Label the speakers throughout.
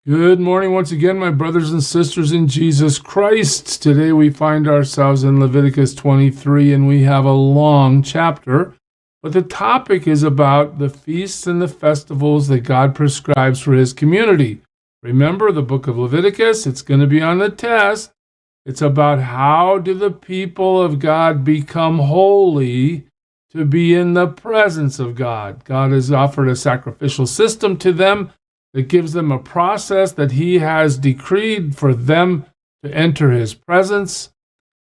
Speaker 1: Good morning once again, my brothers and sisters in Jesus Christ. Today we find ourselves in Leviticus 23, and we have a long chapter. But the topic is about the feasts and the festivals that God prescribes for his community. Remember the book of Leviticus, it's going to be on the test. It's about how do the people of God become holy to be in the presence of God. God has offered a sacrificial system to them that gives them a process that he has decreed for them to enter his presence.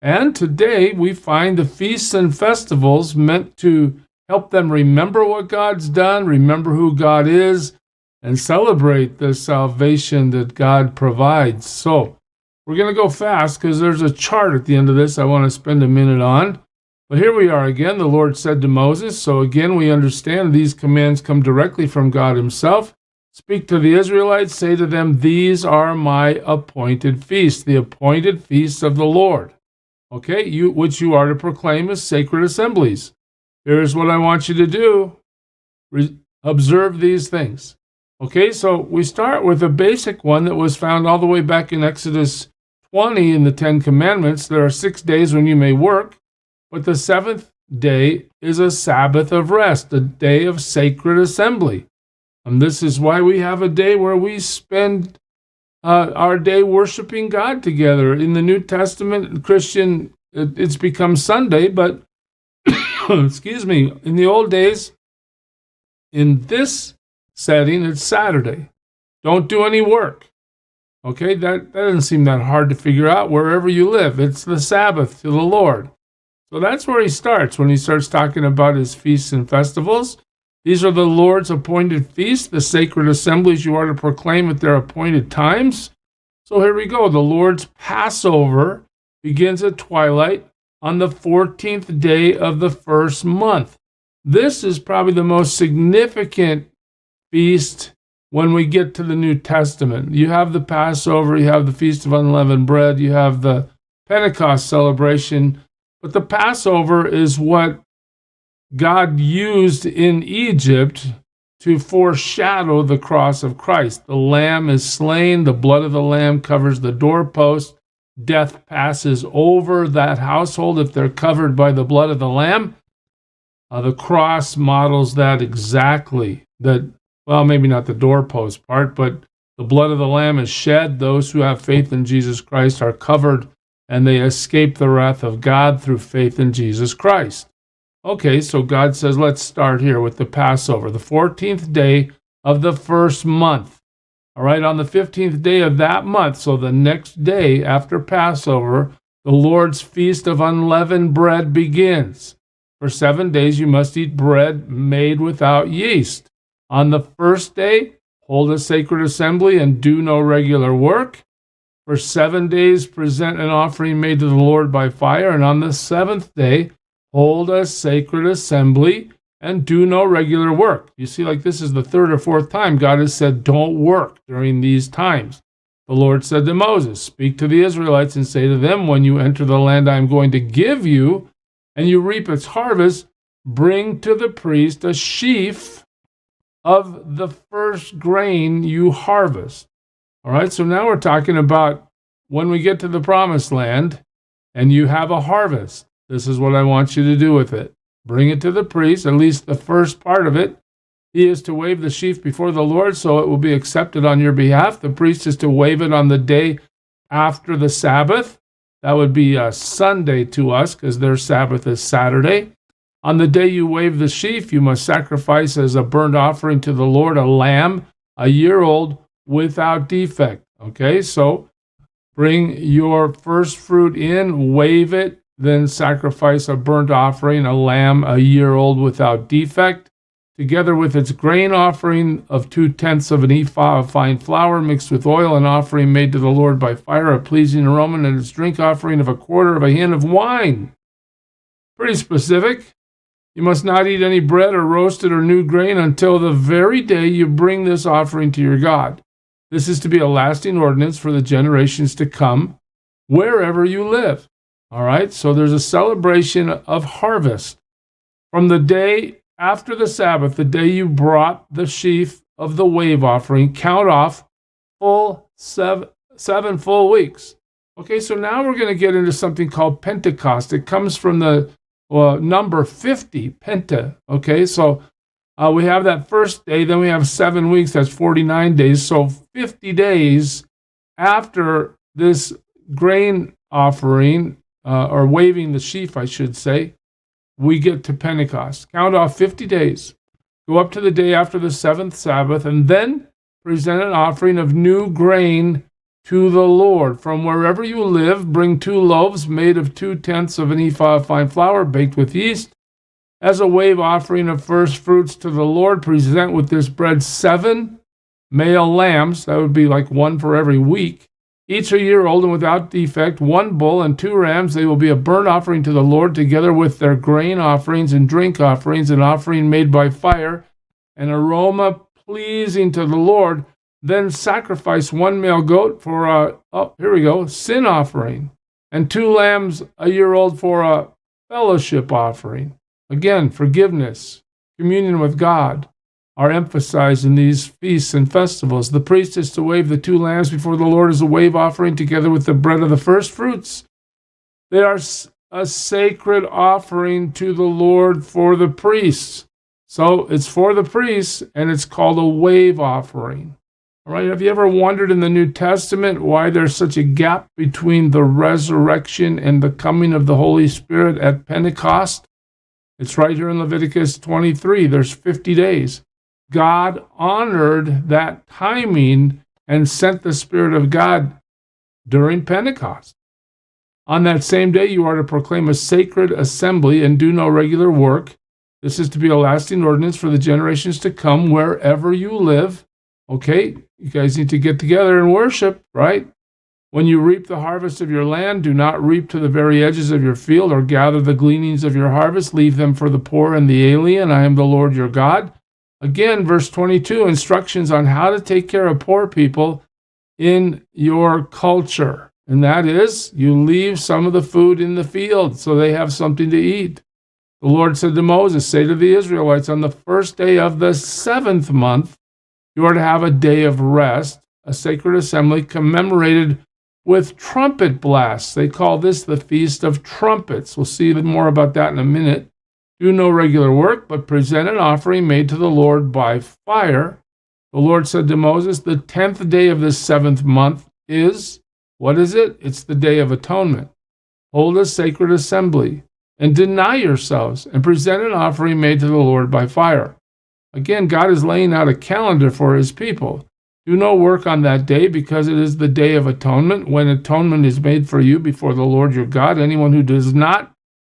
Speaker 1: And today we find the feasts and festivals meant to help them remember what God's done, remember who God is, and celebrate the salvation that God provides. So we're going to go fast because there's a chart at the end of this I want to spend a minute on. But here we are again. The Lord said to Moses. So again, we understand these commands come directly from God himself. Speak to the Israelites, say to them, these are my appointed feasts, the appointed feasts of the Lord, okay, which you are to proclaim as sacred assemblies. Here's what I want you to do. Observe these things. Okay, so we start with a basic one that was found all the way back in Exodus 20 in the Ten Commandments. There are 6 days when you may work, but the seventh day is a Sabbath of rest, a day of sacred assembly. And this is why we have a day where we spend our day worshiping God together. In the New Testament, Christian, it's become Sunday, but excuse me, in the old days, in this setting, it's Saturday. Don't do any work. Okay, that doesn't seem that hard to figure out wherever you live. It's the Sabbath to the Lord. So that's where he starts when he starts talking about his feasts and festivals. These are the Lord's appointed feasts, the sacred assemblies you are to proclaim at their appointed times. So here we go. The Lord's Passover begins at twilight on the 14th day of the first month. This is probably the most significant feast when we get to the New Testament. You have the Passover, you have the Feast of Unleavened Bread, you have the Pentecost celebration, but the Passover is what God used in Egypt to foreshadow the cross of Christ. The lamb is slain, the blood of the lamb covers the doorpost, death passes over that household if they're covered by the blood of the lamb. The cross models that exactly. Well, maybe not the doorpost part, but the blood of the lamb is shed. Those who have faith in Jesus Christ are covered, and they escape the wrath of God through faith in Jesus Christ. Okay, so God says, let's start here with the Passover, the 14th day of the first month. All right, on the 15th day of that month, so the next day after Passover, the Lord's Feast of Unleavened Bread begins. For 7 days you must eat bread made without yeast. On the first day, hold a sacred assembly and do no regular work. For 7 days, present an offering made to the Lord by fire. And on the seventh day, hold a sacred assembly and do no regular work. You see, like this is the third or fourth time God has said, don't work during these times. The Lord said to Moses, speak to the Israelites and say to them, when you enter the land I am going to give you, and you reap its harvest, bring to the priest a sheaf of the first grain you harvest. All right, so now we're talking about when we get to the promised land and you have a harvest. This is what I want you to do with it. Bring it to the priest, at least the first part of it. He is to wave the sheaf before the Lord, so it will be accepted on your behalf. The priest is to wave it on the day after the Sabbath. That would be a Sunday to us, because their Sabbath is Saturday. On the day you wave the sheaf, you must sacrifice as a burnt offering to the Lord a lamb, a year old, without defect. Okay, so bring your first fruit in, wave it, then sacrifice a burnt offering, a lamb, a year old without defect, together with its grain offering of 2/10 of an ephah of fine flour mixed with oil, an offering made to the Lord by fire, a pleasing aroma, and its drink offering of 1/4 of a hin of wine. Pretty specific. You must not eat any bread or roasted or new grain until the very day you bring this offering to your God. This is to be a lasting ordinance for the generations to come, wherever you live. All right, so there's a celebration of harvest. From the day after the Sabbath, the day you brought the sheaf of the wave offering, count off seven full weeks. Okay, so now we're going to get into something called Pentecost. It comes from the number 50, penta. Okay, so we have that first day, then we have 7 weeks, that's 49 days. So 50 days after this grain offering, or waving the sheaf, I should say, we get to Pentecost. Count off 50 days. Go up to the day after the seventh Sabbath, and then present an offering of new grain to the Lord. From wherever you live, bring 2 loaves made of 2/10 of an ephah of fine flour, baked with yeast. As a wave offering of first fruits to the Lord, present with this bread 7 male lambs. That would be like 1 for every week. Each a year old and without defect, 1 bull and 2 rams. They will be a burnt offering to the Lord, together with their grain offerings and drink offerings, an offering made by fire, an aroma pleasing to the Lord. Then sacrifice 1 male goat for a, sin offering, and 2 lambs a year old for a fellowship offering. Again, forgiveness, communion with God are emphasized in these feasts and festivals. The priest is to wave the 2 lambs before the Lord as a wave offering, together with the bread of the first fruits. They are a sacred offering to the Lord for the priests. So it's for the priests, and it's called a wave offering. All right, have you ever wondered in the New Testament why there's such a gap between the resurrection and the coming of the Holy Spirit at Pentecost? It's right here in Leviticus 23. There's 50 days. God honored that timing and sent the Spirit of God during Pentecost. On that same day, you are to proclaim a sacred assembly and do no regular work. This is to be a lasting ordinance for the generations to come wherever you live. Okay, you guys need to get together and worship, right? When you reap the harvest of your land, do not reap to the very edges of your field or gather the gleanings of your harvest. Leave them for the poor and the alien. I am the Lord your God. Again, verse 22, instructions on how to take care of poor people in your culture. And that is, you leave some of the food in the field so they have something to eat. The Lord said to Moses, say to the Israelites, on the first day of the 7th month, you are to have a day of rest, a sacred assembly commemorated with trumpet blasts. They call this the Feast of Trumpets. We'll see more about that in a minute. Do no regular work, but present an offering made to the Lord by fire. The Lord said to Moses, the 10th day of this 7th month is, what is it? It's the Day of Atonement. Hold a sacred assembly and deny yourselves and present an offering made to the Lord by fire. Again, God is laying out a calendar for his people. Do no work on that day, because it is the Day of Atonement, when atonement is made for you before the Lord your God. Anyone who does not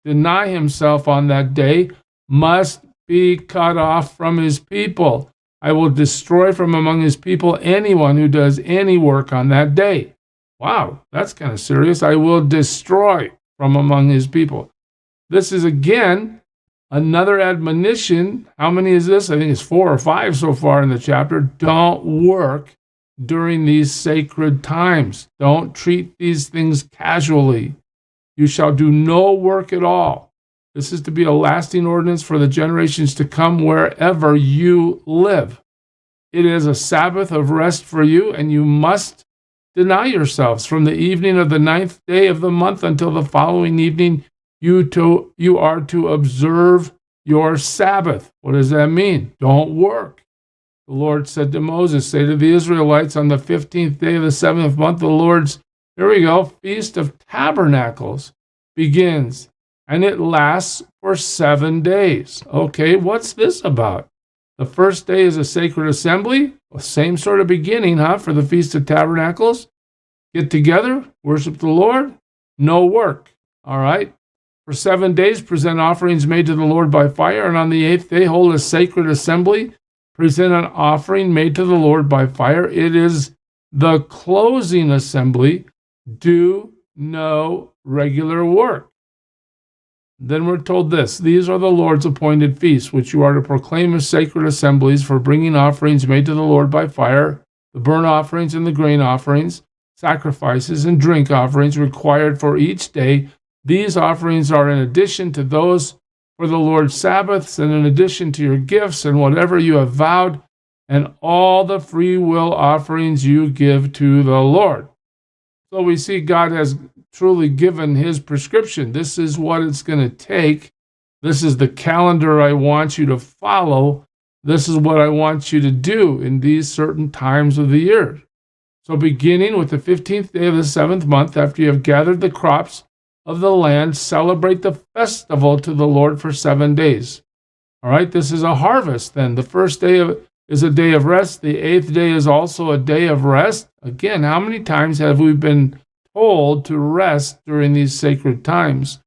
Speaker 1: deny himself on that day must be cut off from his people. I will destroy from among his people anyone who does any work on that day. Wow, that's kind of serious. I will destroy from among his people. This is, again, another admonition. How many is this? I think it's 4 or 5 so far in the chapter. Don't work during these sacred times. Don't treat these things casually. You shall do no work at all. This is to be a lasting ordinance for the generations to come wherever you live. It is a Sabbath of rest for you, and you must deny yourselves. From the evening of the 9th day of the month until the following evening, you are to observe your Sabbath. What does that mean? Don't work. The Lord said to Moses, say to the Israelites, on the 15th day of the 7th month, the Lord's, Feast of Tabernacles begins, and it lasts for 7 days. Okay, what's this about? The first day is a sacred assembly, same sort of beginning, for the Feast of Tabernacles. Get together, worship the Lord, no work. All right. For 7 days, present offerings made to the Lord by fire, and on the 8th day, hold a sacred assembly. Present an offering made to the Lord by fire. It is the closing assembly. Do no regular work. Then we're told this, these are the Lord's appointed feasts, which you are to proclaim as sacred assemblies for bringing offerings made to the Lord by fire, the burnt offerings and the grain offerings, sacrifices and drink offerings required for each day. These offerings are in addition to those for the Lord's Sabbaths, and in addition to your gifts and whatever you have vowed, and all the free will offerings you give to the Lord. So we see God has truly given his prescription. This is what it's going to take. This is the calendar I want you to follow. This is what I want you to do in these certain times of the year. So beginning with the 15th day of the 7th month, after you have gathered the crops of the land, celebrate the festival to the Lord for 7 days. All right, this is a harvest then. The first day is a day of rest. The 8th day is also a day of rest. Again, how many times have we been told to rest during these sacred times?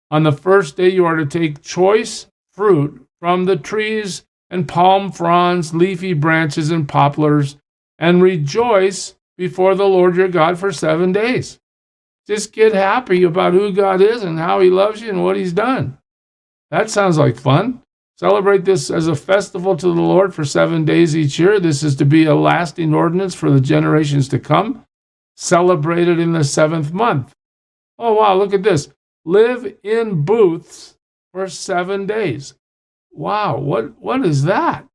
Speaker 1: On the first day, you are to take choice fruit from the trees and palm fronds, leafy branches, and poplars, and rejoice before the Lord your God for 7 days. Just get happy about who God is and how he loves you and what he's done. That sounds like fun. Celebrate this as a festival to the Lord for 7 days each year. This is to be a lasting ordinance for the generations to come. Celebrate it in the 7th month. Oh, wow, look at this. Live in booths for 7 days. Wow, what is that?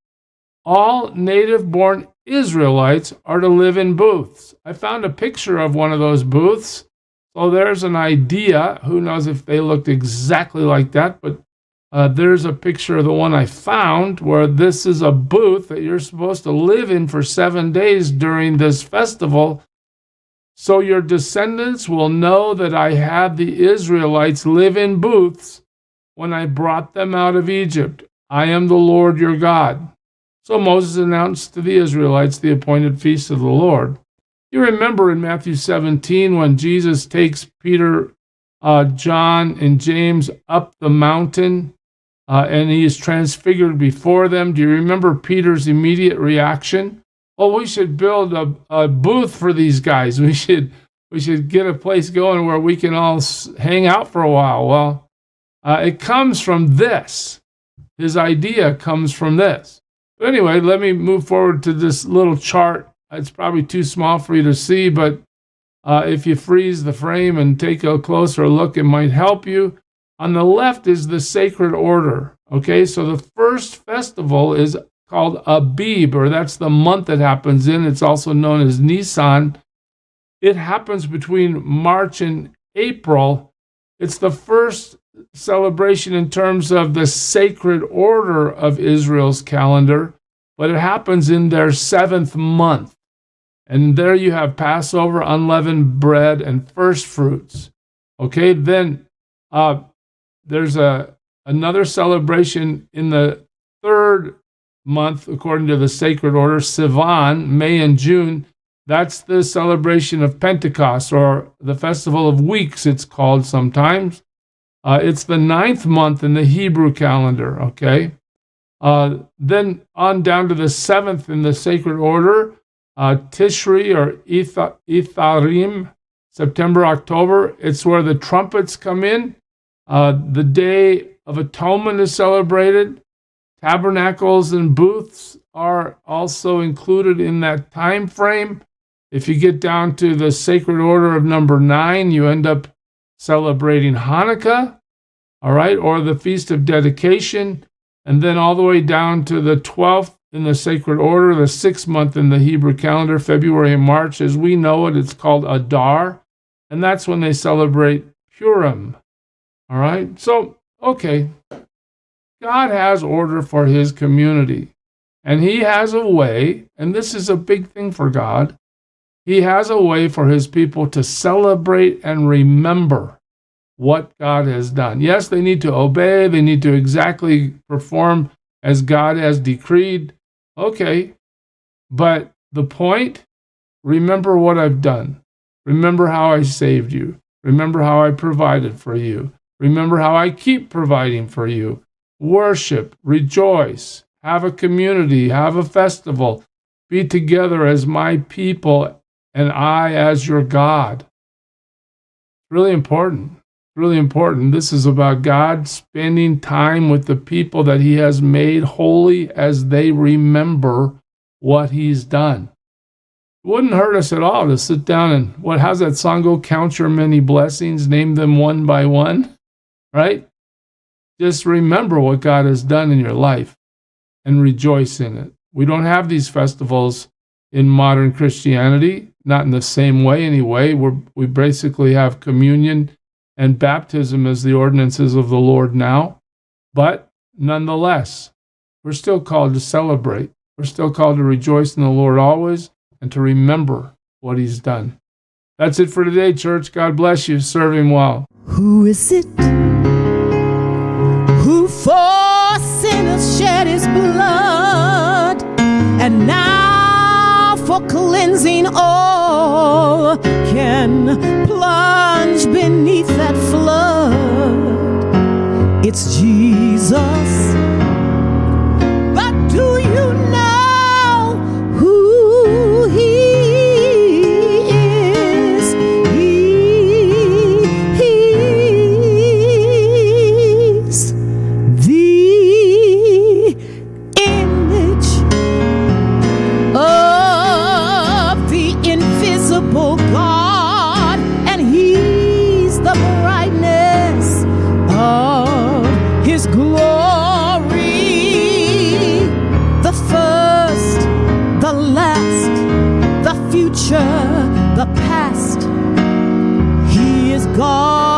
Speaker 1: All native-born Israelites are to live in booths. I found a picture of one of those booths. So there's an idea. Who knows if they looked exactly like that, but there's a picture of the one I found where this is a booth that you're supposed to live in for 7 days during this festival. So your descendants will know that I had the Israelites live in booths when I brought them out of Egypt. I am the Lord your God. So Moses announced to the Israelites the appointed feast of the Lord. You remember in Matthew 17 when Jesus takes Peter, John, and James up the mountain and he is transfigured before them. Do you remember Peter's immediate reaction? Oh, we should build a booth for these guys. We should get a place going where we can all hang out for a while. Well, it comes from this. His idea comes from this. But anyway, let me move forward to this little chart. It's probably too small for you to see, but if you freeze the frame and take a closer look, it might help you. On the left is the sacred order. Okay, so the first festival is called Abib, or that's the month it happens in. It's also known as Nisan. It happens between March and April. It's the first celebration in terms of the sacred order of Israel's calendar, but it happens in their 7th month. And there you have Passover, unleavened bread, and first fruits. Okay, then there's another celebration in the 3rd month, according to the sacred order, Sivan, May and June. That's the celebration of Pentecost, or the Festival of Weeks, it's called sometimes. It's the 9th month in the Hebrew calendar, okay? Then on down to the 7th in the sacred order, Tishri or Itharim, September, October. It's where the trumpets come in. The Day of Atonement is celebrated. Tabernacles and booths are also included in that time frame. If you get down to the sacred order of number 9, you end up celebrating Hanukkah, all right, or the Feast of Dedication, and then all the way down to the 12th in the sacred order, the 6th month in the Hebrew calendar, February and March, as we know it, it's called Adar, and that's when they celebrate Purim, all right? So, okay, God has order for his community, and he has a way, and this is a big thing for God, he has a way for his people to celebrate and remember what God has done. Yes, they need to obey, they need to exactly perform as God has decreed. Okay, but the point, remember what I've done. Remember how I saved you. Remember how I provided for you. Remember how I keep providing for you. Worship, rejoice, have a community, have a festival, be together as my people and I as your God. Really important. Really important. This is about God spending time with the people that he has made holy as they remember what he's done. It wouldn't hurt us at all to sit down and, how's that song go? Count your many blessings, name them one by one, right? Just remember what God has done in your life and rejoice in it. We don't have these festivals in modern Christianity, not in the same way anyway. We basically have communion and baptism as the ordinances of the Lord now. But nonetheless, we're still called to celebrate. We're still called to rejoice in the Lord always and to remember what he's done. That's it for today, church. God bless you. Serve him well.
Speaker 2: Who is it who for sinners shed his blood, and now for cleansing all can plunge beneath that flood? It's Jesus. But do you know who he is? He's the image of the invisible God, and he's the brightness of his glory, the first, the last, the future, the past. He is God.